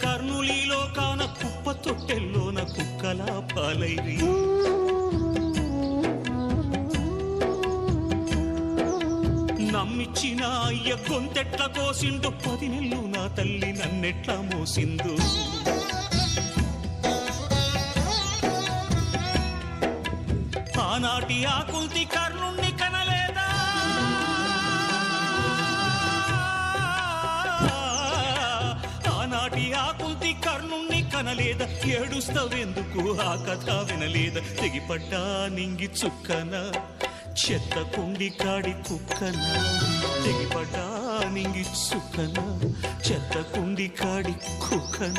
కర్ణులీలో కాన కుప్ప తొట్టెల్లోన కుక్కలా పాలైరి నమ్మిచ్చిన అయ్య గొంతెట్ల కోసిండు 10 నెలలు నా తల్లి నన్నెట్లా మోసిందు ఆనాటి ఆకుల్తి కర్ణుణ్ణి కనలేదా ఆనాటి ఆకుల్తి కర్ణుణ్ణి కనలేదా ఏడుస్తావెందుకు ఆ కథ వినలేదా తెగిపడ్డా నింగి చుక్కన చెత్త కుండి కాడి కుక్కన తెగిపడ్డా నింగి చుక్కన చెత్త కుండి కాడి కుక్కన